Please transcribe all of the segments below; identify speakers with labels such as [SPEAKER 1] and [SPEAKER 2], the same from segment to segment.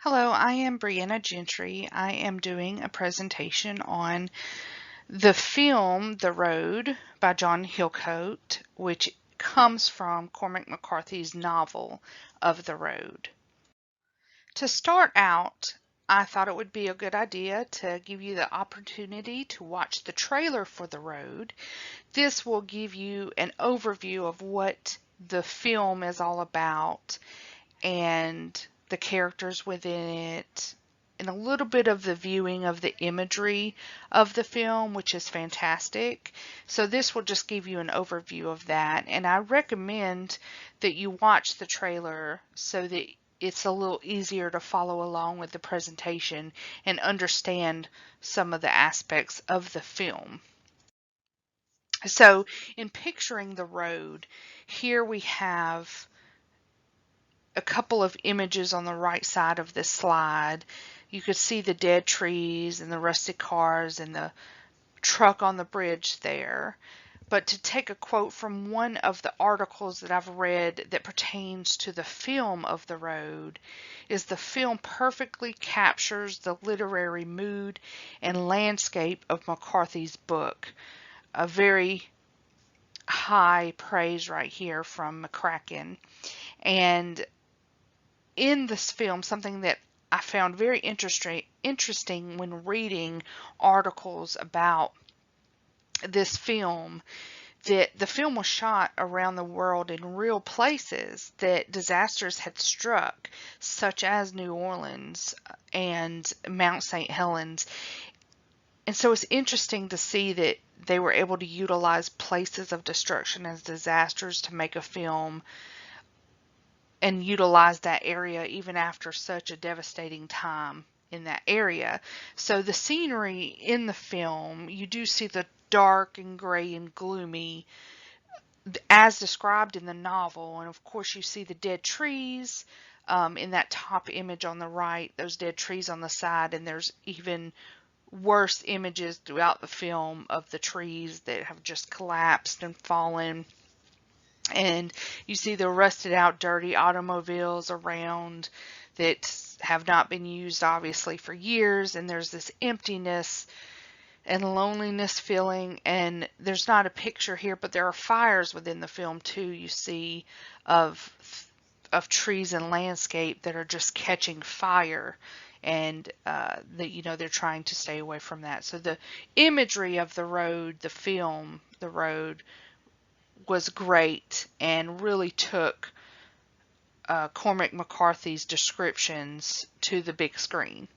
[SPEAKER 1] Hello, I am Brianna Gentry. I am doing a presentation on the film The Road by John Hillcoat, which comes from Cormac McCarthy's novel of The Road. To start out, I thought it would be a good idea to give you the opportunity to watch the trailer for The Road. This will give you an overview of what the film is all about and the characters within it, and a little bit of the viewing of the imagery of the film, which is fantastic. So this will just give you an overview of that, and I recommend that you watch the trailer so that it's a little easier to follow along with the presentation and understand some of the aspects of the film. So in picturing the road, here we have a couple of images on the right side of this slide. You could see the dead trees and the rusted cars and the truck on the bridge there. But to take a quote from one of the articles that I've read that pertains to the film of The Road is the film perfectly captures the literary mood and landscape of McCarthy's book. A very high praise right here from McCracken. And in this film, something that I found very interesting when reading articles about this film, that the film was shot around the world in real places that disasters had struck, such as New Orleans and Mount St. Helens. And so it's interesting to see that they were able to utilize places of destruction as disasters to make a film and utilize that area even after such a devastating time in that area. So the scenery in the film, you do see the dark and gray and gloomy as described in the novel, and of course you see the dead trees in that top image on the right, those dead trees on the side, and there's even worse images throughout the film of the trees that have just collapsed and fallen. And you see the rusted out dirty automobiles around that have not been used obviously for years, and there's this emptiness and loneliness feeling. And there's not a picture here, but there are fires within the film too, you see, of trees and landscape that are just catching fire, and that they're trying to stay away from that. So the imagery of the road, the film The Road, was great and really took Cormac McCarthy's descriptions to the big screen.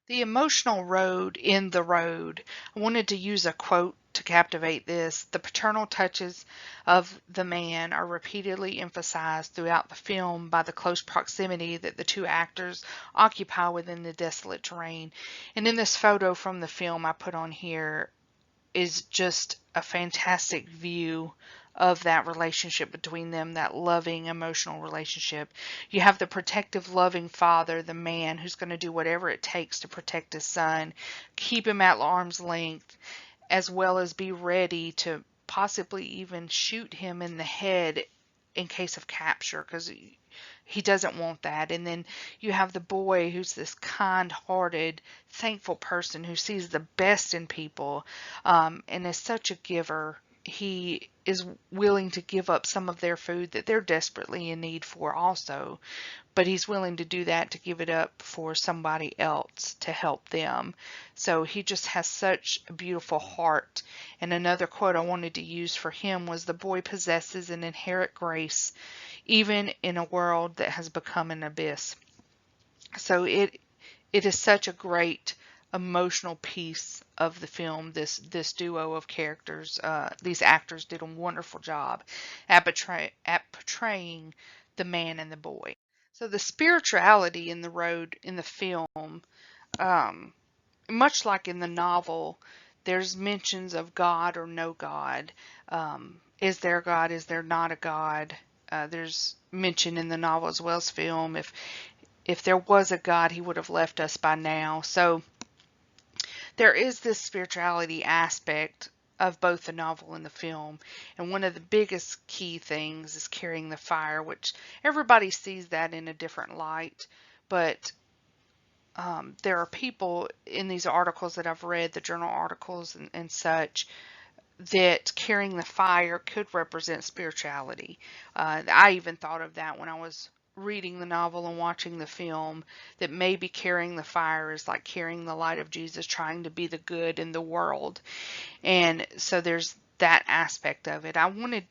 [SPEAKER 1] The emotional road in The Road, I wanted to use a quote to captivate this. The paternal touches of the man are repeatedly emphasized throughout the film by the close proximity that the two actors occupy within the desolate terrain. And in this photo from the film I put on here is just a fantastic view of that relationship between them, that loving, emotional relationship. You have the protective, loving father, the man who's going to do whatever it takes to protect his son, keep him at arm's length, as well as be ready to possibly even shoot him in the head in case of capture, because he doesn't want that. And then you have the boy who's this kind-hearted, thankful person who sees the best in people, and is such a giver. He is willing to give up some of their food that they're desperately in need for also, but he's willing to do that to give it up for somebody else to help them. So he just has such a beautiful heart. And another quote I wanted to use for him was, the boy possesses an inherent grace even in a world that has become an abyss. So it is such a great emotional piece of the film. This duo of characters, these actors did a wonderful job at portraying the man and the boy. So the spirituality in The Road in the film, much like in the novel, there's mentions of God or no God. Is there a God? Is there not a God? There's mention in the novel as well as film. If there was a God, he would have left us by now. So there is this spirituality aspect of both the novel and the film. And one of the biggest key things is carrying the fire, which everybody sees that in a different light. But there are people in these articles that I've read, the journal articles and such, that carrying the fire could represent spirituality. I even thought of that when I was reading the novel and watching the film, that maybe carrying the fire is like carrying the light of Jesus, trying to be the good in the world. And so there's that aspect of it. I wanted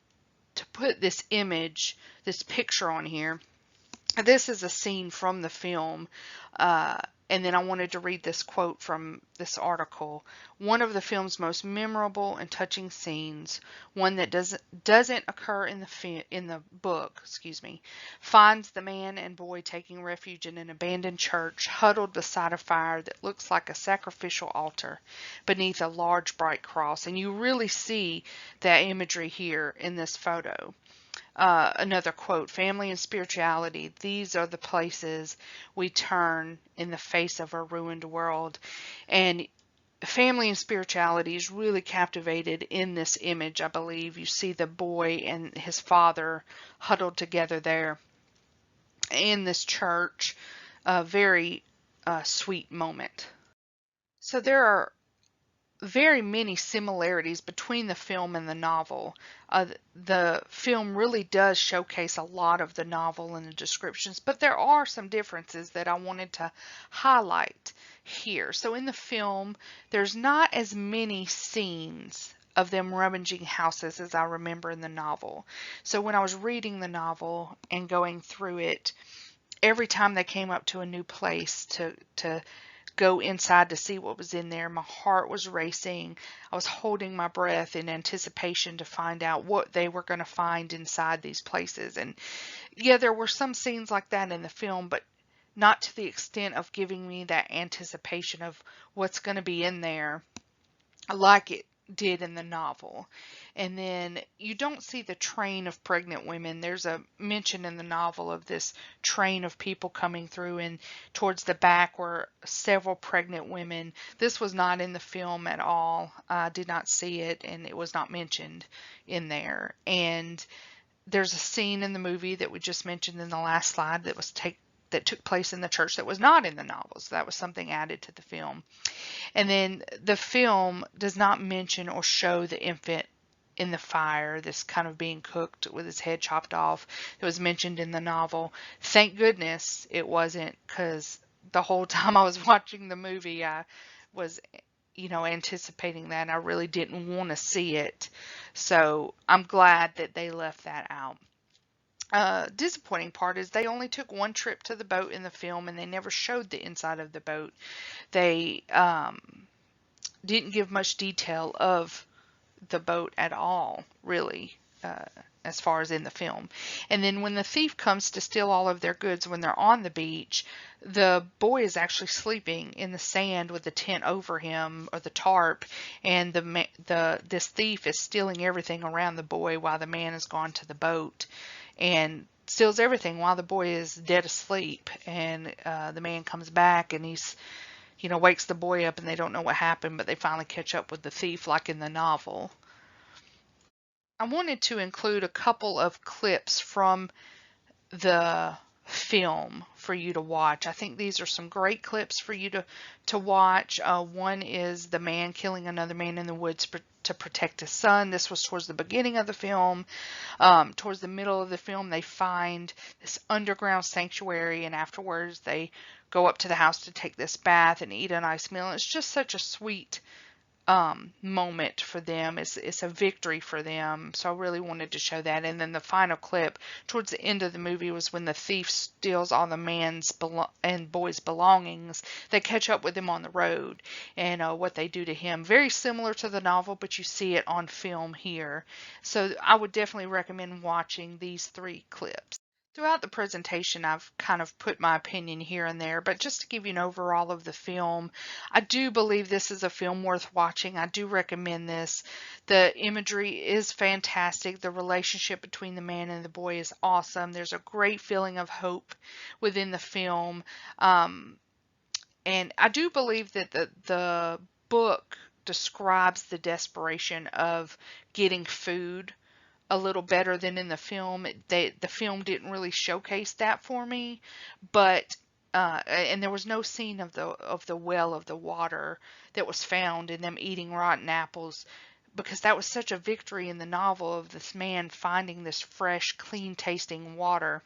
[SPEAKER 1] to put this image, this picture on here. This is a scene from the film, uh, and then I wanted to read this quote from this article. One of the film's most memorable and touching scenes, one that doesn't occur in the book, finds the man and boy taking refuge in an abandoned church, huddled beside a fire that looks like a sacrificial altar beneath a large bright cross. And you really see that imagery here in this photo. Another quote, family and spirituality, these are the places we turn in the face of a ruined world. And family and spirituality is really captivated in this image, I believe. You see the boy and his father huddled together there in this church. A very sweet moment. So there are very many similarities between the film and the novel. The film really does showcase a lot of the novel and the descriptions, but there are some differences that I wanted to highlight here. So in the film, there's not as many scenes of them rummaging houses as I remember in the novel. So when I was reading the novel and going through it, every time they came up to a new place to go inside to see what was in there, my heart was racing. I was holding my breath in anticipation to find out what they were going to find inside these places. And yeah, there were some scenes like that in the film, but not to the extent of giving me that anticipation of what's going to be in there like it did in the novel. And then you don't see the train of pregnant women. There's a mention in the novel of this train of people coming through, and towards the back were several pregnant women. This was not in the film at all. I did not see it, and it was not mentioned in there. And there's a scene in the movie that we just mentioned in the last slide that took place in the church that was not in the novel. So that was something added to the film. And then the film does not mention or show the infant in the fire, this kind of being cooked with his head chopped off. It was mentioned in the novel. Thank goodness it wasn't, because the whole time I was watching the movie, I was, anticipating that, and I really didn't want to see it. So I'm glad that they left that out. Disappointing part is they only took one trip to the boat in the film, and they never showed the inside of the boat. They didn't give much detail of the boat at all, really, as far as in the film. And then when the thief comes to steal all of their goods when they're on the beach, the boy is actually sleeping in the sand with the tent over him, or the tarp, and this thief is stealing everything around the boy while the man has gone to the boat, and steals everything while the boy is dead asleep. And the man comes back, and he's wakes the boy up, and they don't know what happened, but they finally catch up with the thief like in the novel. I wanted to include a couple of clips from the film for you to watch. I think these are some great clips for you to watch. One is the man killing another man in the woods to protect his son. This was towards the beginning of the film. Towards the middle of the film, they find this underground sanctuary, and afterwards they go up to the house to take this bath and eat a nice meal. It's just such a sweet moment for them. It's a victory for them. So I really wanted to show that. And then the final clip towards the end of the movie was when the thief steals all the man's and boy's belongings. They catch up with him on the road, and what they do to him. Very similar to the novel, but you see it on film here. So I would definitely recommend watching these 3 clips. Throughout the presentation, I've kind of put my opinion here and there, but just to give you an overall of the film, I do believe this is a film worth watching. I do recommend this. The imagery is fantastic. The relationship between the man and the boy is awesome. There's a great feeling of hope within the film. And I do believe that the book describes the desperation of getting food a little better than in the film. The film didn't really showcase that for me, but and there was no scene of the well of the water that was found in them eating rotten apples, because that was such a victory in the novel of this man finding this fresh, clean tasting water.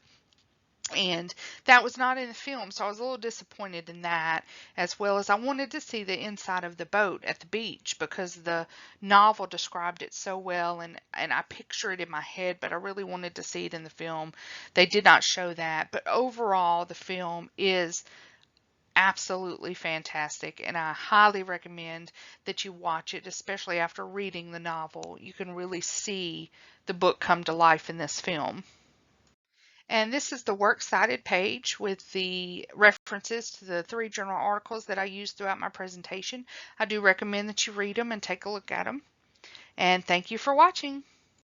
[SPEAKER 1] And that was not in the film, so I was a little disappointed in that, as well as I wanted to see the inside of the boat at the beach because the novel described it so well, and I picture it in my head, but I really wanted to see it in the film. They did not show that, but overall the film is absolutely fantastic, and I highly recommend that you watch it, especially after reading the novel. You can really see the book come to life in this film. And this is the works cited page with the references to the 3 journal articles that I used throughout my presentation. I do recommend that you read them and take a look at them. And thank you for watching.